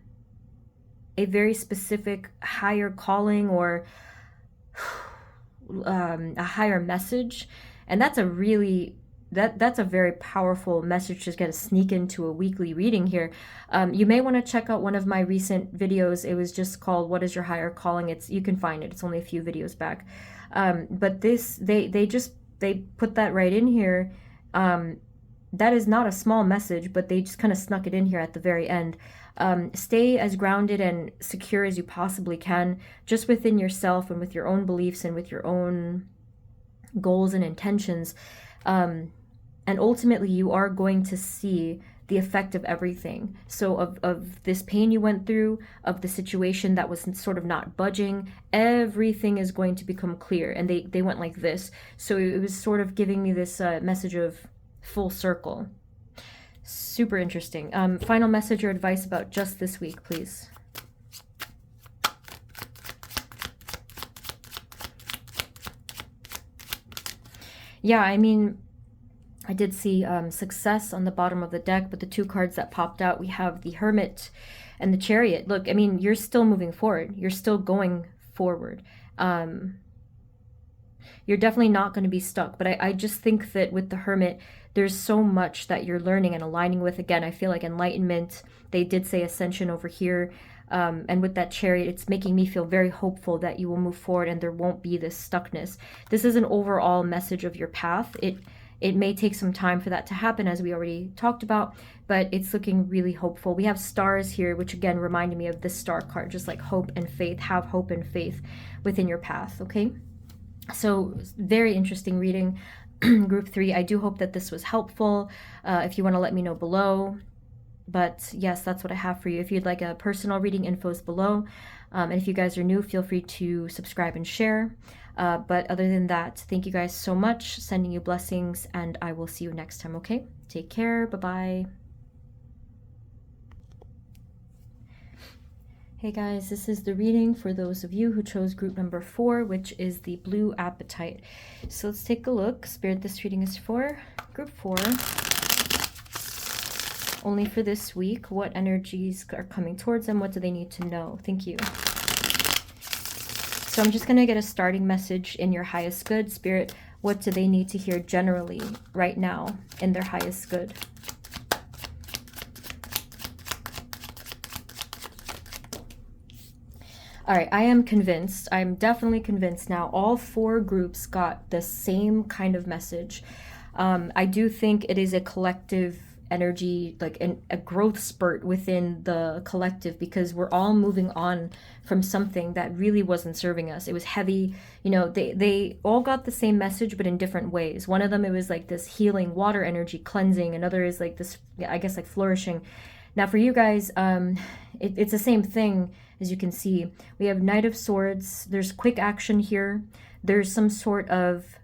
a very specific higher calling or a higher message. And that's a really, that's a very powerful message to get to sneak into a weekly reading here. You may want to check out one of my recent videos. It was just called "What is Your Higher Calling?" You can find it. It's only a few videos back. But this, they put that right in here. That is not a small message, but they just kind of snuck it in here at the very end. Stay as grounded and secure as you possibly can, just within yourself and with your own beliefs and with your own goals and intentions. And ultimately, you are going to see the effect of everything. So of this pain you went through, of the situation that was sort of not budging, everything is going to become clear. And they went like this. So it was sort of giving me this message of full circle. Super interesting. Final message or advice about just this week, please. Yeah, I mean, I did see success on the bottom of the deck, but the two cards that popped out, we have the Hermit and the Chariot. Look, I mean, you're still moving forward. You're still going forward. You're definitely not going to be stuck. But I just think that with the Hermit, there's so much that you're learning and aligning with. Again, I feel like enlightenment. They did say ascension over here. And with that Chariot, it's making me feel very hopeful that you will move forward and there won't be this stuckness. This is an overall message of your path. It may take some time for that to happen, as we already talked about, but it's looking really hopeful. We have stars here, which again reminded me of this star card, just like hope and faith. Have hope and faith within your path, okay? So very interesting reading. Group 3, I do hope that this was helpful. If you want to let me know below. But yes, that's what I have for you. If you'd like a personal reading, info is below. And if you guys are new, feel free to subscribe and share. But other than that, thank you guys so much. Sending you blessings, and I will see you next time, okay? Take care. Bye-bye. Hey guys, this is the reading for those of you who chose group number 4, which is the blue apatite. So let's take a look. Spirit, this reading is for group 4. Only for this week. What energies are coming towards them? What do they need to know? Thank you. So I'm just going to get a starting message in your highest good. Spirit, what do they need to hear generally right now in their highest good? All right, I am convinced. I'm definitely convinced now. All 4 groups got the same kind of message. I do think it is a collective energy, like a growth spurt within the collective, because we're all moving on from something that really wasn't serving us. It was heavy. You know, they all got the same message, but in different ways. One of them, it was like this healing water energy, cleansing. Another is like this, I guess, like flourishing. Now for you guys, it's the same thing. As you can see, we have Knight of Swords. There's quick action here. There's some sort of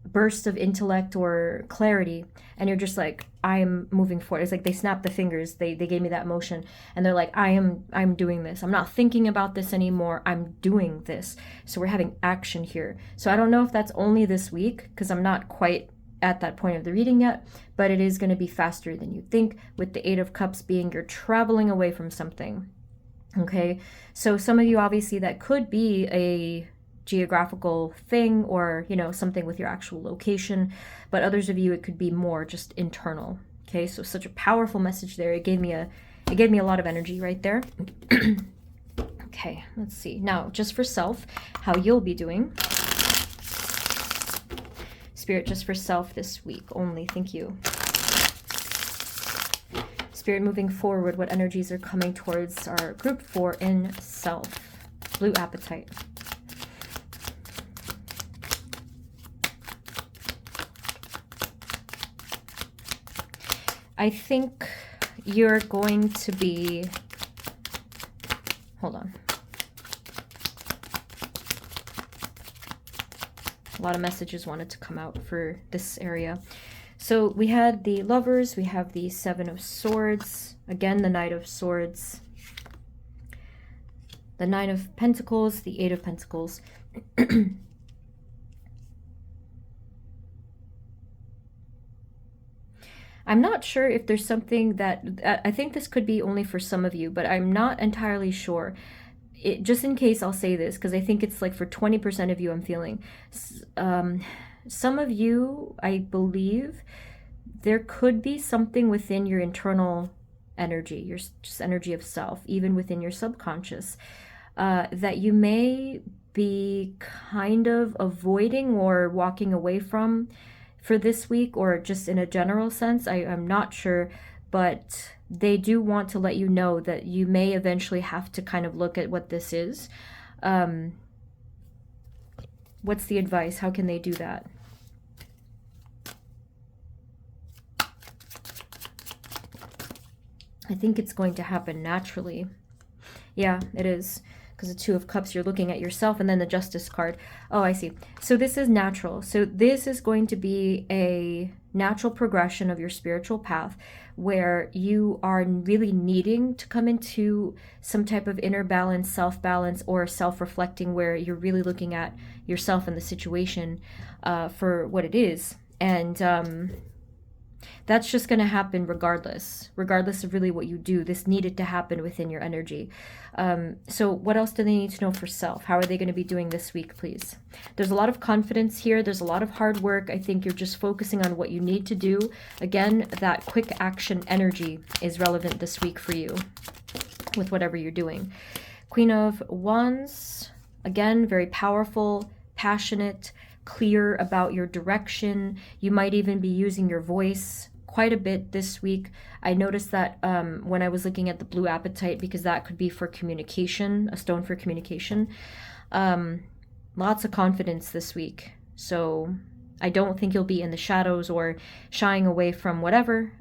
burst of intellect or clarity, and you're just like, I'm moving forward. It's like they snapped the fingers. They gave me that motion, and they're like, I'm doing this. I'm not thinking about this anymore. I'm doing this. So we're having action here. So I don't know if that's only this week, because I'm not quite at that point of the reading yet, but it is going to be faster than you think, with the 8 of Cups being you're traveling away from something. Okay, so some of you, obviously, that could be a geographical thing, or, you know, something with your actual location, but others of you, it could be more just internal. Okay, so such a powerful message there. It gave me a lot of energy right there. Okay, let's see. Now, just for self, how you'll be doing. Spirit, just for self this week only. Thank you. Spirit, moving forward, what energies are coming towards our group 4 in self? Blue apatite. I think you're going to be, hold on. A lot of messages wanted to come out for this area. So we had the Lovers, we have the 7 of Swords, again the Knight of Swords, the 9 of Pentacles, the 8 of Pentacles. I'm not sure if there's something that, I think this could be only for some of you, but I'm not entirely sure. Just in case, I'll say this, because I think it's like for 20% of you I'm feeling. Some of you, I believe, there could be something within your internal energy, your just energy of self, even within your subconscious, that you may be kind of avoiding or walking away from for this week, or just in a general sense. I'm not sure, but they do want to let you know that you may eventually have to kind of look at what this is. What's the advice? How can they do that? I think it's going to happen naturally. Yeah, it is. Because the 2 of Cups, you're looking at yourself, and then the Justice card. Oh, I see. So this is natural. So this is going to be a natural progression of your spiritual path, where you are really needing to come into some type of inner balance, self-balance, or self-reflecting, where you're really looking at yourself and the situation for what it is. And that's just going to happen regardless of really what you do. This needed to happen within your energy. So what else do they need to know for self? How are they going to be doing this week, please? There's a lot of confidence here. There's a lot of hard work. I think you're just focusing on what you need to do. Again, that quick action energy is relevant this week for you with whatever you're doing. Queen of Wands, again, very powerful, passionate, clear about your direction. You might even be using your voice quite a bit this week. I noticed that when I was looking at the blue apatite, because that could be for communication, a stone for communication. Lots of confidence this week. So I don't think you'll be in the shadows or shying away from whatever.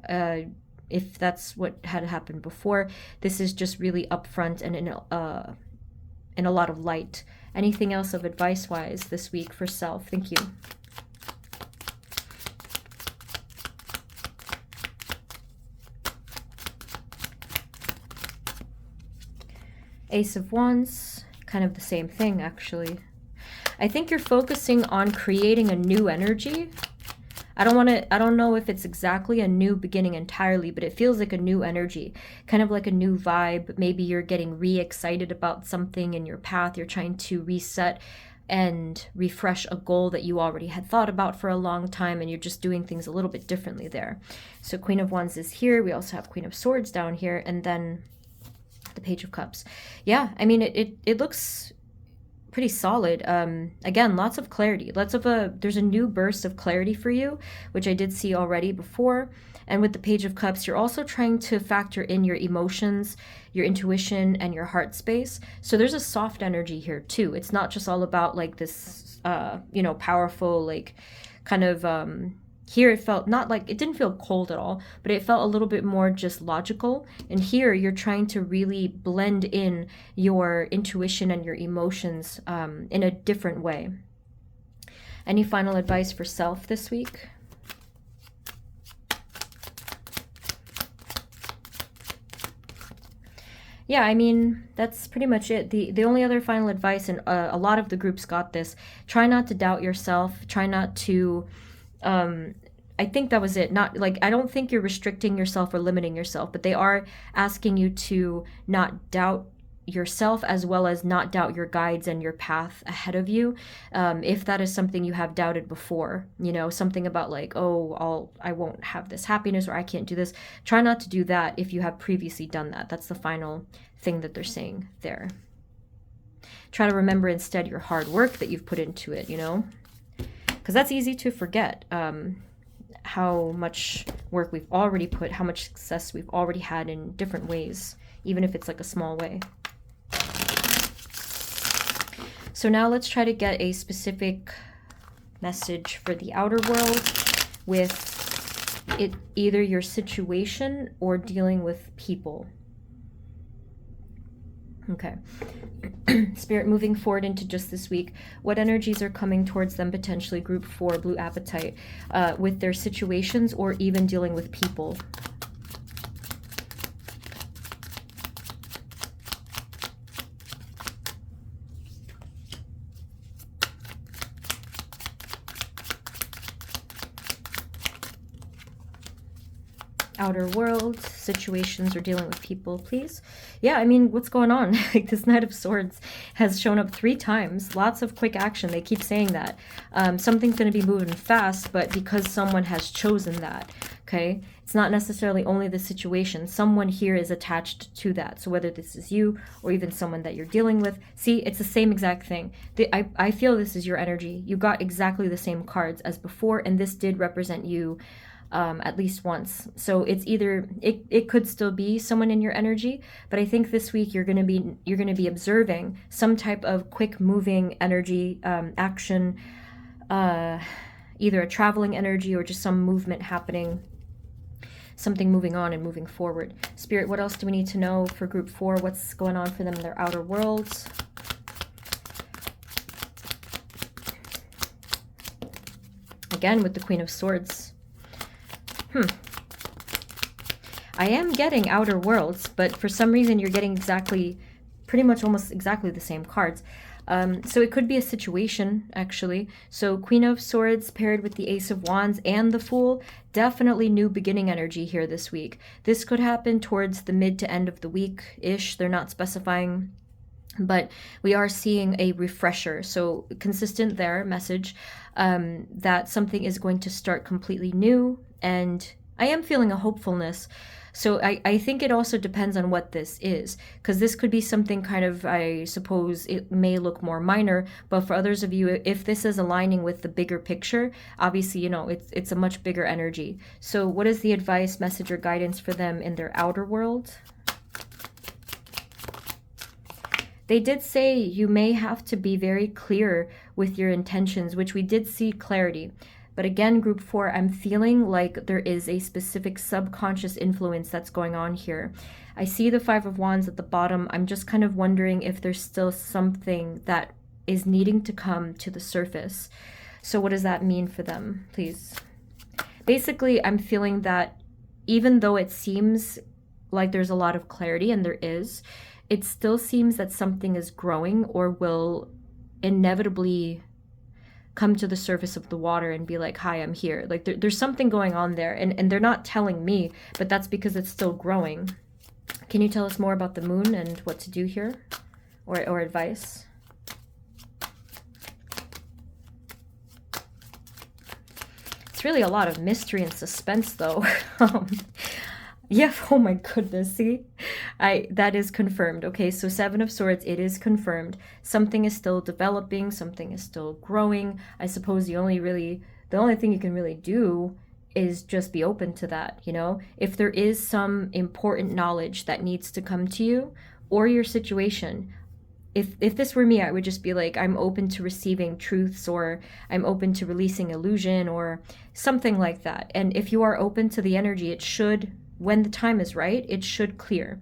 if that's what had happened before, this is just really upfront and in a lot of light. Anything else of advice-wise this week for self? Thank you. Ace of Wands, kind of the same thing, actually. I think you're focusing on creating a new energy. I don't know if it's exactly a new beginning entirely, but it feels like a new energy, kind of like a new vibe. Maybe you're getting re-excited about something in your path. You're trying to reset and refresh a goal that you already had thought about for a long time, and you're just doing things a little bit differently there. So Queen of Wands is here. We also have Queen of Swords down here, and then the Page of Cups. Yeah, I mean, it looks pretty solid. Again, lots of clarity, there's a new burst of clarity for you, which I did see already before. And with the Page of Cups, you're also trying to factor in your emotions, your intuition, and your heart space. So there's a soft energy here too. It's not just all about like this powerful, like kind of here it felt not like, it didn't feel cold at all, but it felt a little bit more just logical. And here you're trying to really blend in your intuition and your emotions in a different way. Any final advice for self this week? Yeah, I mean, that's pretty much it. The only other final advice, and a lot of the groups got this, try not to doubt yourself. Try not to I think that was it. Not like, I don't think you're restricting yourself or limiting yourself, but they are asking you to not doubt yourself, as well as not doubt your guides and your path ahead of you. If that is something you have doubted before, something about like, oh, I won't have this happiness, or I can't do this. Try not to do that if you have previously done that. That's the final thing that they're saying there. Try to remember instead your hard work that you've put into it, because that's easy to forget. How much work we've already put, how much success we've already had in different ways, even if it's like a small way. So now let's try to get a specific message for the outer world with it, either your situation or dealing with people. Okay. Spirit, moving forward into just this week, what energies are coming towards them, potentially group 4, blue apatite, with their situations or even dealing with people? Outer world, situations, or dealing with people, please. Yeah, I mean, what's going on? Like, this Knight of Swords has shown up 3 times. Lots of quick action. They keep saying that. Something's going to be moving fast, but because someone has chosen that, okay? It's not necessarily only the situation. Someone here is attached to that. So whether this is you or even someone that you're dealing with, see, it's the same exact thing. I feel this is your energy. You got exactly the same cards as before, and this did represent you at least once. So it's either it could still be someone in your energy, but I think this week you're gonna be observing some type of quick moving energy, action, either a traveling energy or just some movement happening, something moving on and moving forward. Spirit, what else do we need to know for group 4? What's going on for them in their outer worlds? Again with the Queen of Swords. I am getting outer worlds, but for some reason you're getting pretty much almost exactly the same cards. So it could be a situation, actually. So Queen of Swords paired with the Ace of Wands and the Fool, definitely new beginning energy here this week. This could happen towards the mid to end of the week-ish. They're not specifying, but we are seeing a refresher. So consistent there, message that something is going to start completely new. And I am feeling a hopefulness. So I think it also depends on what this is, because this could be something kind of, I suppose it may look more minor, but for others of you, if this is aligning with the bigger picture, obviously, it's a much bigger energy. So what is the advice, message, or guidance for them in their outer world? They did say you may have to be very clear with your intentions, which we did see clarity. But again, group 4, I'm feeling like there is a specific subconscious influence that's going on here. I see the 5 of Wands at the bottom. I'm just kind of wondering if there's still something that is needing to come to the surface. So what does that mean for them, please? Basically, I'm feeling that even though it seems like there's a lot of clarity, and there is, it still seems that something is growing or will inevitably come to the surface of the water and be like, hi, I'm here. Like there's something going on there, and they're not telling me, but that's because it's still growing. Can you tell us more about the moon and what to do here, or advice? It's really a lot of mystery and suspense, though. Yeah, oh my goodness, see? That is confirmed. Okay, so 7 of Swords, it is confirmed. Something is still developing, something is still growing. I suppose the only thing you can really do is just be open to that, you know? If there is some important knowledge that needs to come to you or your situation, if this were me, I would just be like, I'm open to receiving truths, or I'm open to releasing illusion, or something like that. And if you are open to the energy, it should, when the time is right, it should clear.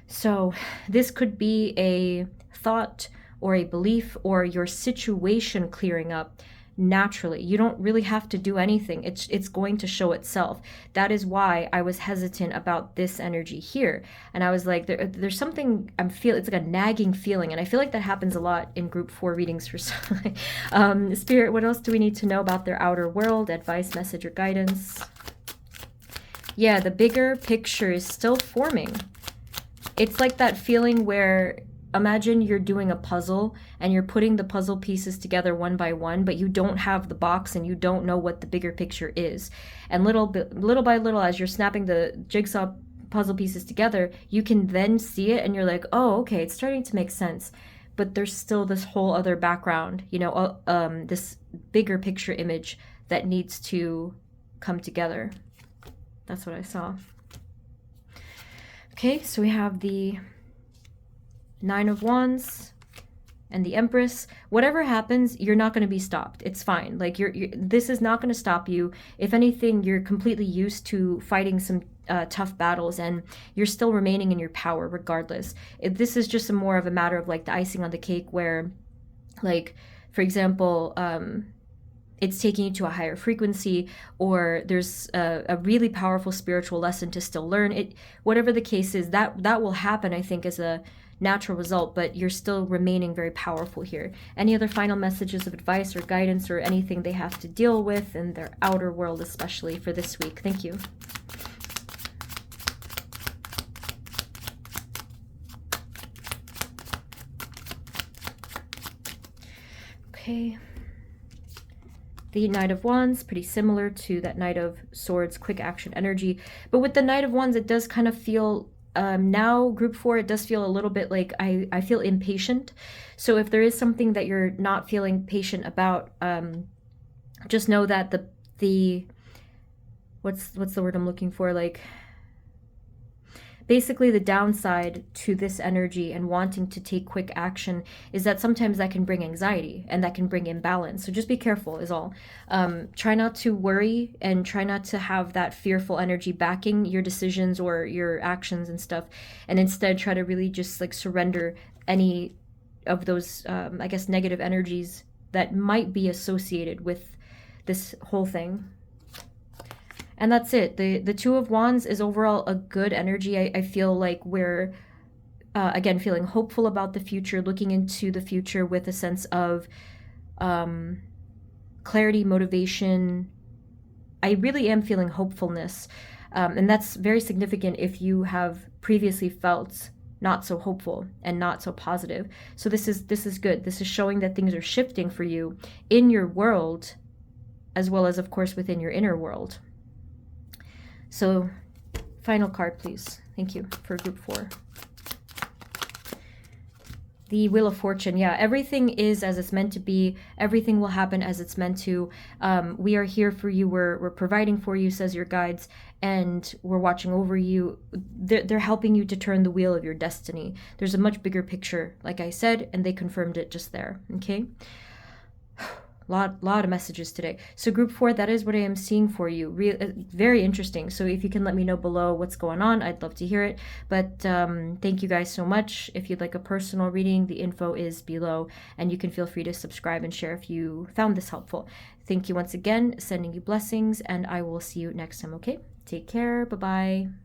So this could be a thought or a belief or your situation clearing up naturally. You don't really have to do anything. It's going to show itself. That is why I was hesitant about this energy here. And I was like, there's something I'm feeling, it's like a nagging feeling. And I feel like that happens a lot in group 4 readings for some. Spirit, what else do we need to know about their outer world? Advice, message, or guidance? Yeah, the bigger picture is still forming. It's like that feeling where, imagine you're doing a puzzle and you're putting the puzzle pieces together one by one, but you don't have the box and you don't know what the bigger picture is. And little by little, as you're snapping the jigsaw puzzle pieces together, you can then see it and you're like, oh, okay, it's starting to make sense. But there's still this whole other background, you know, this bigger picture image that needs to come together. That's what I saw. Okay, so we have the 9 of Wands and the Empress. Whatever happens, you're not going to be stopped. It's fine. Like this is not going to stop you. If anything, you're completely used to fighting some tough battles, and you're still remaining in your power regardless. This is just more of a matter of like the icing on the cake, where, like, for example, it's taking you to a higher frequency, or there's a really powerful spiritual lesson to still learn. Whatever the case is, that will happen, I think, as a natural result, but you're still remaining very powerful here. Any other final messages of advice or guidance, or anything they have to deal with in their outer world, especially for this week? Thank you. Okay. The Knight of Wands, pretty similar to that Knight of Swords, quick action energy. But with the Knight of Wands, it does kind of feel, now group 4, it does feel a little bit like I feel impatient. So if there is something that you're not feeling patient about, just know that the what's the word I'm looking for? Like, basically the downside to this energy and wanting to take quick action is that sometimes that can bring anxiety and that can bring imbalance. So just be careful is all. Try not to worry, and try not to have that fearful energy backing your decisions or your actions and stuff. And instead try to really just like surrender any of those, I guess, negative energies that might be associated with this whole thing. And that's it. The 2 of Wands is overall a good energy. I feel like we're, again, feeling hopeful about the future, looking into the future with a sense of clarity, motivation. I really am feeling hopefulness. And that's very significant if you have previously felt not so hopeful and not so positive. So this is good. This is showing that things are shifting for you in your world, as well as, of course, within your inner world. So, final card, please. Thank you for group 4. The Wheel of Fortune. Yeah, everything is as it's meant to be. Everything will happen as it's meant to. We are here for you. We're providing for you, says your guides, and we're watching over you. They're helping you to turn the wheel of your destiny. There's a much bigger picture, like I said, and they confirmed it just there. Okay? lot of messages today. So group 4, that is what I am seeing for you. Very interesting. So if you can let me know below what's going on, I'd love to hear it. But thank you guys so much. If you'd like a personal reading, the info is below, and you can feel free to subscribe and share if you found this helpful. Thank you once again, sending you blessings, and I will see you next time, okay? Take care. Bye-bye.